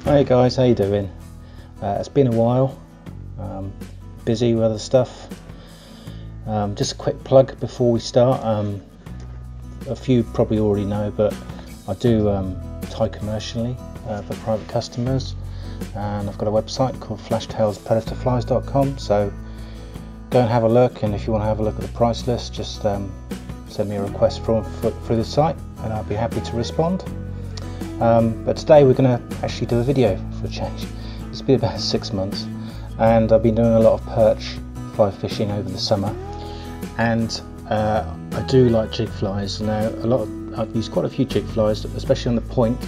Hey guys, how you doing? It's been a while, busy with other stuff. Just a quick plug before we start. A few probably already know, but I do tie commercially for private customers, and I've got a website called flashtailspredatorflies.com, so go and have a look, and if you want to have a look at the price list, just send me a request through the site and I'll be happy to respond. But today we're going to actually do a video for a change. It's been about 6 months and I've been doing a lot of perch fly fishing over the summer, and I do like jig flies. Now I've used quite a few jig flies, especially on the point,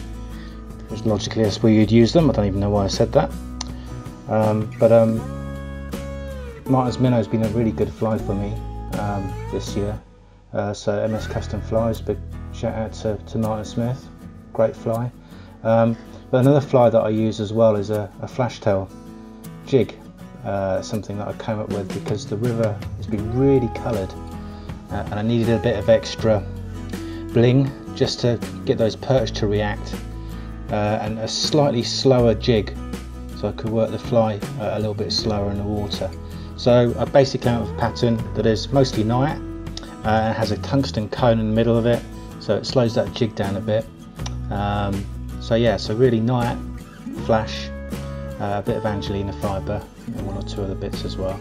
which logically is where you'd use them. I don't even know why I said that. Martin's Minnow has been a really good fly for me this year. So MS Custom Flies, big shout out to Martin Smith, great fly. But another fly that I use as well is a Flashtail jig, something that I came up with because the river has been really coloured and I needed a bit of extra bling just to get those perch to react, and a slightly slower jig so I could work the fly a little bit slower in the water. So I basically came up with a pattern that is mostly Nayat, and has a tungsten cone in the middle of it, so it slows that jig down a bit. So yeah, so really Nayat, Flash, a bit of Angelina Fibre, and one or two other bits as well.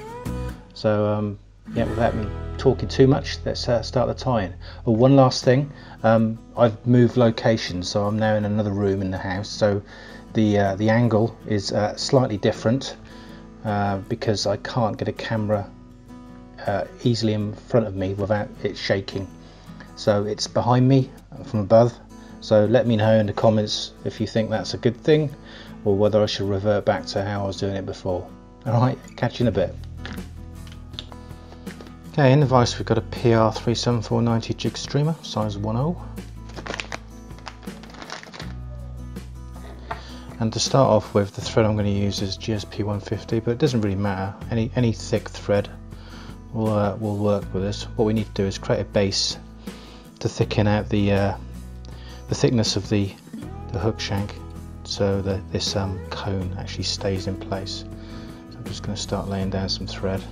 So yeah, without me talking too much, let's start the tie-in. Oh, one last thing, I've moved locations, so I'm now in another room in the house, so the angle is slightly different because I can't get a camera easily in front of me without it shaking. So it's behind me from above, so let me know in the comments if you think that's a good thing or whether I should revert back to how I was doing it before. Alright, catch you in a bit. Okay, in the vise we've got a PR 37490 jig streamer, size 1/0. And to start off with, the thread I'm going to use is GSP 150, but it doesn't really matter, any thick thread will work with this. What we need to do is create a base to thicken out the thickness of the hook shank, so that this cone actually stays in place. So I'm just going to start laying down some thread.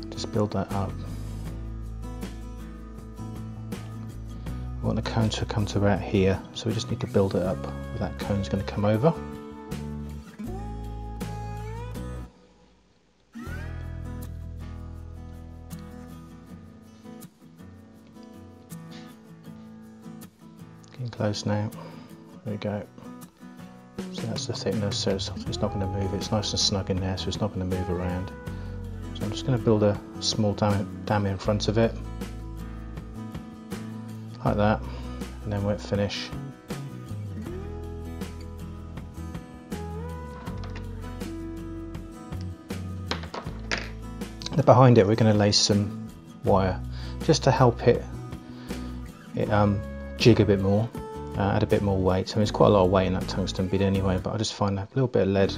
Just build that up. We want the cone to come to about here, so we just need to build it up. That cone's going to come over. Getting close now. There we go. So that's the thickness, so it's not going to move. It's nice and snug in there, so it's not going to move around. So I'm just going to build a small dam in front of it, like that, and then we'll finish. And behind it we're going to lay some wire just to help it jig a bit more, add a bit more weight. I mean, it's quite a lot of weight in that tungsten bead anyway, but I just find that a little bit of lead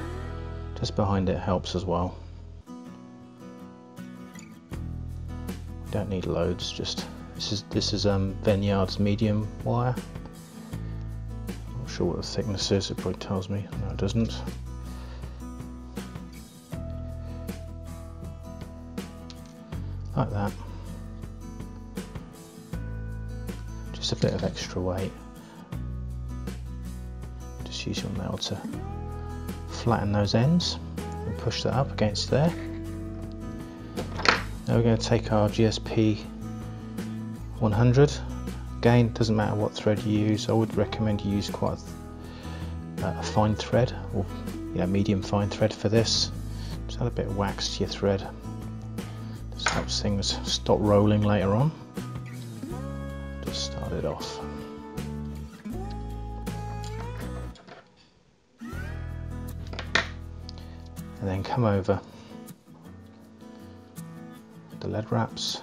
just behind it helps as well. We don't need loads, just this is Veniard's medium wire. Not sure what the thickness is, it probably tells me. No, it doesn't. Like that. Just a bit of extra weight. Just use your nail to flatten those ends and push that up against there. Now we're going to take our GSP 100. Again, doesn't matter what thread you use. I would recommend you use quite a fine thread, or medium fine thread for this. Just add a bit of wax to your thread. Just helps things stop rolling later on. Just start it off. And then come over the lead wraps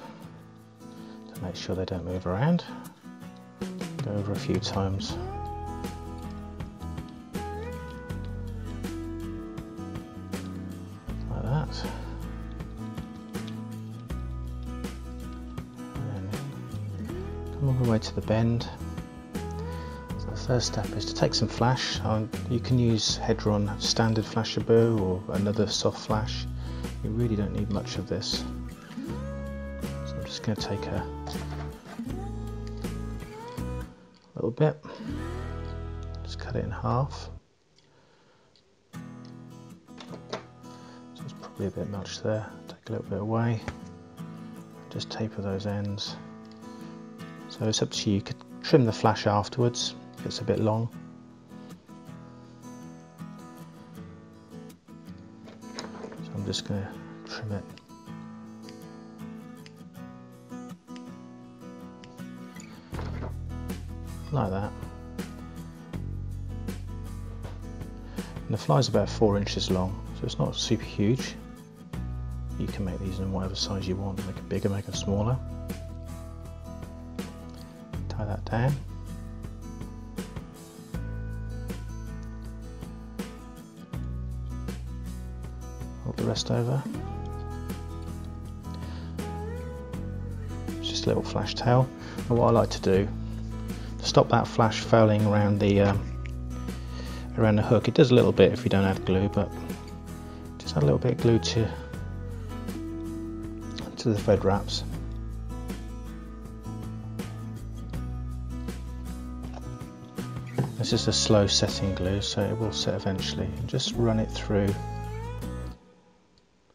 to make sure they don't move around. Go over a few times. Like that. way to the bend. So the first step is to take some flash. You can use Hedron standard Flashaboo or another soft flash. You really don't need much of this. So I'm just going to take a little bit, just cut it in half. So it's probably a bit much there. Take a little bit away. Just taper those ends. So it's up to you. You could trim the flash afterwards if it's a bit long. So I'm just going to trim it. Like that. And the fly's about 4 inches long, so it's not super huge. You can make these in whatever size you want, make it bigger, make it smaller. Tie that down. Hold the rest over. It's just a little flash tail. And what I like to do, to stop that flash fouling around the hook, it does a little bit if you don't add glue, but just add a little bit of glue to the thread wraps. This is a slow setting glue, so it will set eventually. And just run it through.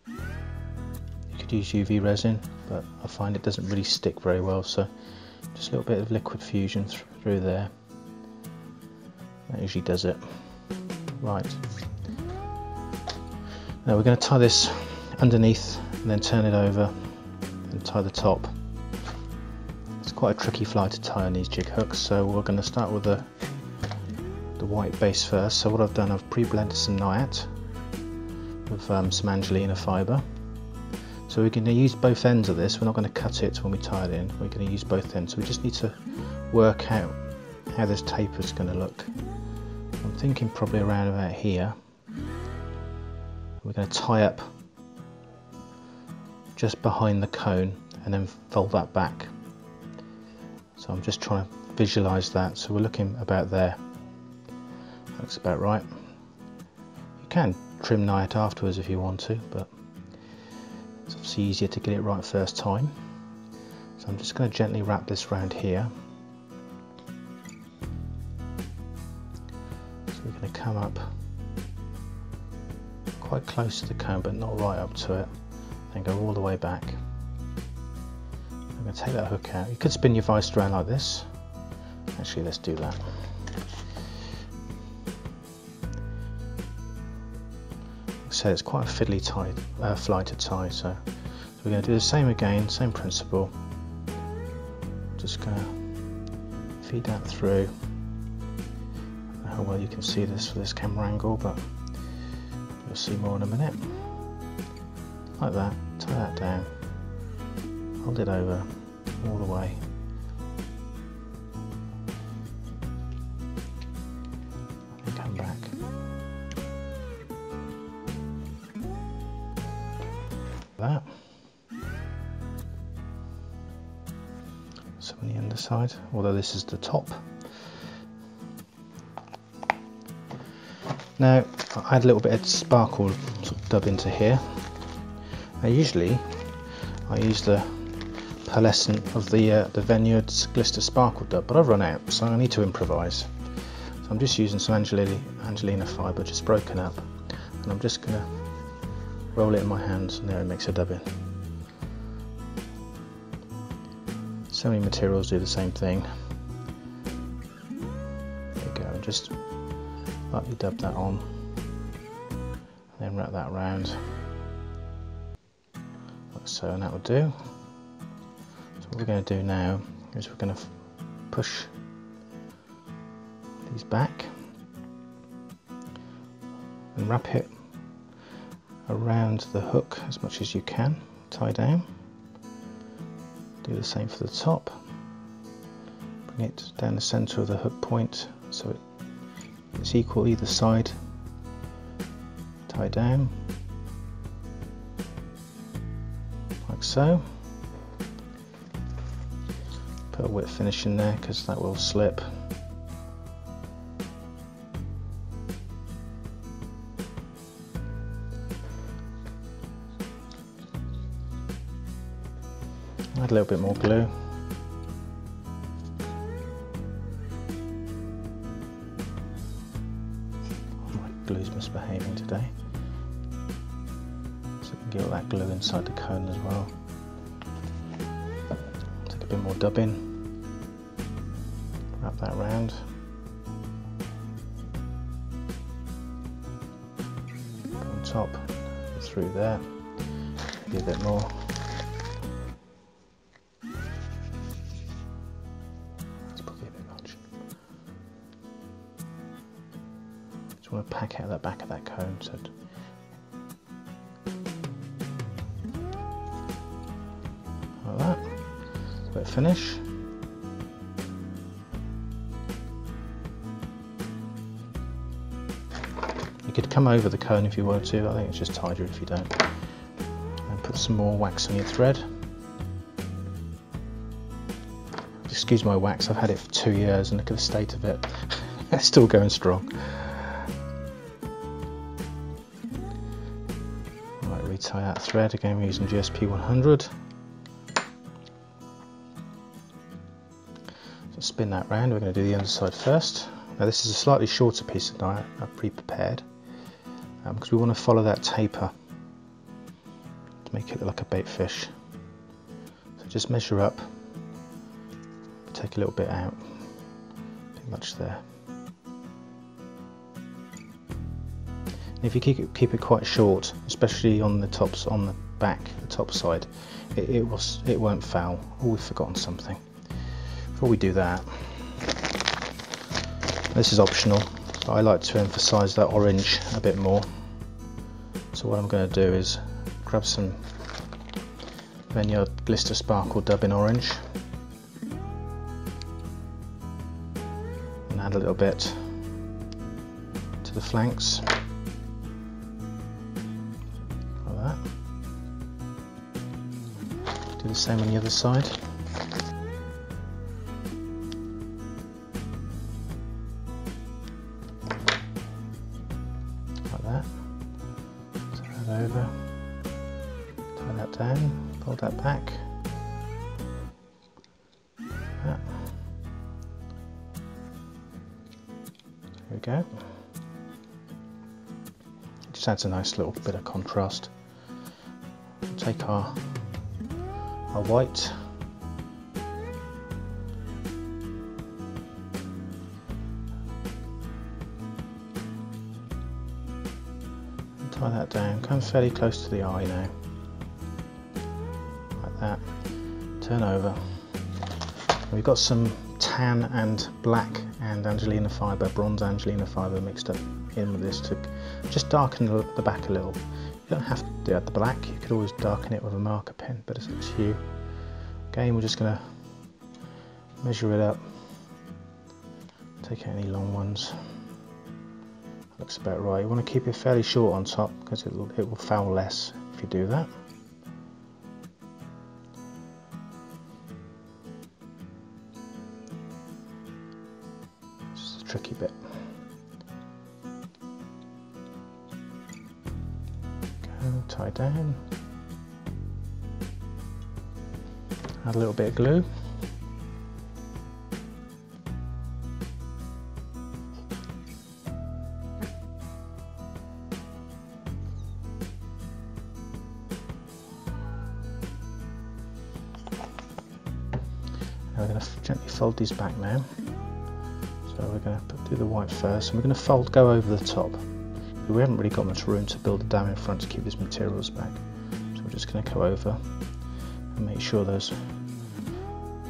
You could use UV resin, but I find it doesn't really stick very well, so just a little bit of liquid fusion through there. That usually does it. Right. Now we're going to tie this underneath and then turn it over and tie the top. It's quite a tricky fly to tie on these jig hooks, so we're going to start with the white base first. So what I've done, I've pre-blended some Nayat with some Angelina Fibre. So we're going to use both ends of this. We're not going to cut it when we tie it in. We're going to use both ends. So we just need to work out how this taper is going to look. I'm thinking probably around about here. We're going to tie up just behind the cone and then fold that back. So I'm just trying to visualize that. So we're looking about there. That looks about right. You can trim Nayat afterwards if you want to, but it's obviously easier to get it right first time. So I'm just going to gently wrap this round here. So we're going to come up quite close to the cone, but not right up to it. Then go all the way back. I'm going to take that hook out. You could spin your vise around like this. Actually, let's do that. So it's quite a fiddly fly to tie, so we're going to do the same again, same principle. Just going to feed that through. I don't know how well you can see this for this camera angle, but you'll see more in a minute. Like that, tie that down, hold it over all the way. And come back. That. So on the underside, although this is the top. Now I add a little bit of sparkle sort of dub into here. Now usually I use the pearlescent of the Veniard Glister Sparkle Dub, but I've run out, so I need to improvise. So I'm just using some Angelina Fibre, just broken up, and I'm just going to roll it in my hands, and there it makes a dubbing. So many materials do the same thing. There you go, and just lightly dub that on, and then wrap that around. So, and that will do. So what we're going to do now is we're going to push these back and wrap it around the hook as much as you can, tie down. Do the same for the top. Bring it down the center of the hook point so it's equal either side. Tie down. Like so. Put a whip finish in there because that will slip. Add a little bit more glue. My glue's misbehaving today. So we can get all that glue inside the cone as well. Take a bit more dubbing. Wrap that round. Put on top, through there. Maybe a bit more. I want to pack out the back of that cone, so like that. Let it finish. You could come over the cone if you wanted to. I think it's just tidier if you don't. And put some more wax on your thread. Excuse my wax, I've had it for 2 years and look at the state of it. It's still going strong. Tie that thread again. We're using GSP 100. So spin that round. We're going to do the underside first. Now this is a slightly shorter piece of Nayat I've pre-prepared because we want to follow that taper to make it look like a bait fish. So just measure up, take a little bit out, too much there. If you keep it quite short, especially on the tops, on the back, the top side, it won't foul. Oh, we've forgotten something. Before we do that, this is optional, but I like to emphasise that orange a bit more. So what I'm going to do is grab some Veniard Glister Sparkle Dub in orange and add a little bit to the flanks. Do the same on the other side. Like that. Turn that over. Tie that down. Pull that back. Like that. There we go. It just adds a nice little bit of contrast. We'll take our white, and tie that down, come fairly close to the eye now, like that, turn over. We've got some tan and black and Angelina Fibre, bronze Angelina Fibre mixed up in with this to just darken the back a little. You don't have to do the black, you could always darken it with a marker pen, but it's up to you. Again, we're just going to measure it up, take out any long ones. Looks about right. You want to keep it fairly short on top because it will foul less if you do that. This is a tricky bit. Go, tie down. Add a little bit of glue. Now we're going to gently fold these back now. So we're going to do the white first, and we're going to go over the top. We haven't really got much room to build a dam in front to keep these materials back. So we're just going to go over and make sure that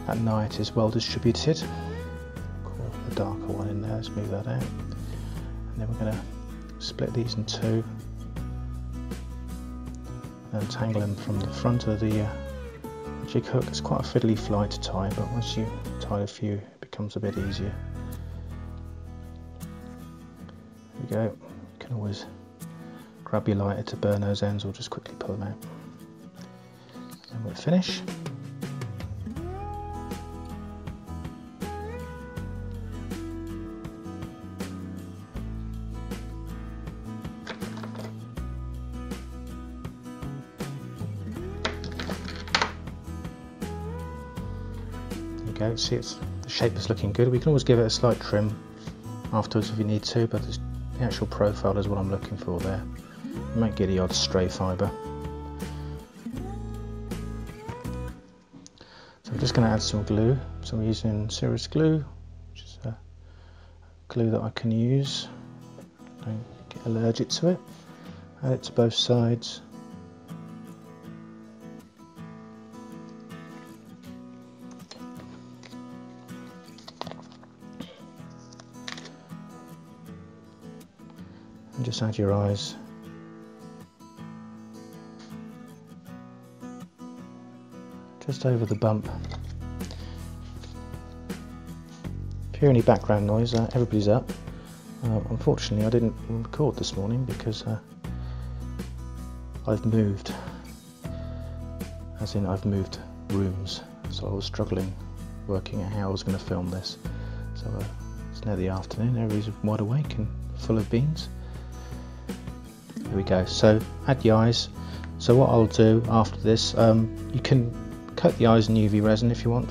Nayat is well distributed. Call the darker one in there, let's move that out. And then we're going to split these in two and untangle them from the front of the jig hook. It's quite a fiddly fly to tie, but once you tie a few it becomes a bit easier. There we go. You can always grab your lighter to burn those ends or just quickly pull them out. And we'll finish. go. See, the shape is looking good. We can always give it a slight trim afterwards if you need to, but the actual profile is what I'm looking for there. You might get the odd stray fibre. So I'm just going to add some glue. So I'm using Cirrus glue, which is a glue that I can use. Don't get allergic to it. Add it to both sides. And just add your eyes. Just over the bump. If you hear any background noise, everybody's up. Unfortunately, I didn't record this morning because I've moved. As in, I've moved rooms. So I was struggling working out how I was going to film this. So it's now the afternoon, everybody's wide awake and full of beans. There we go. So add the eyes. So what I'll do after this, you can coat the eyes in UV resin if you want.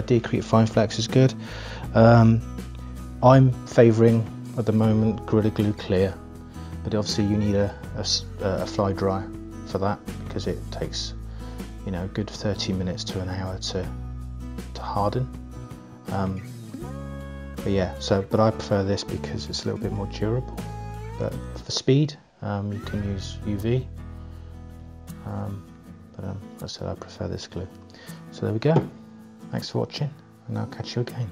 Decrete Fine Flex is good. I'm favouring at the moment Gorilla Glue Clear, but obviously you need a fly dry for that because it takes, you know, a good 30 minutes to an hour to harden. But yeah, but I prefer this because it's a little bit more durable. But for speed, you can use UV, but as I said, I prefer this glue. So there we go. Thanks for watching, and I'll catch you again.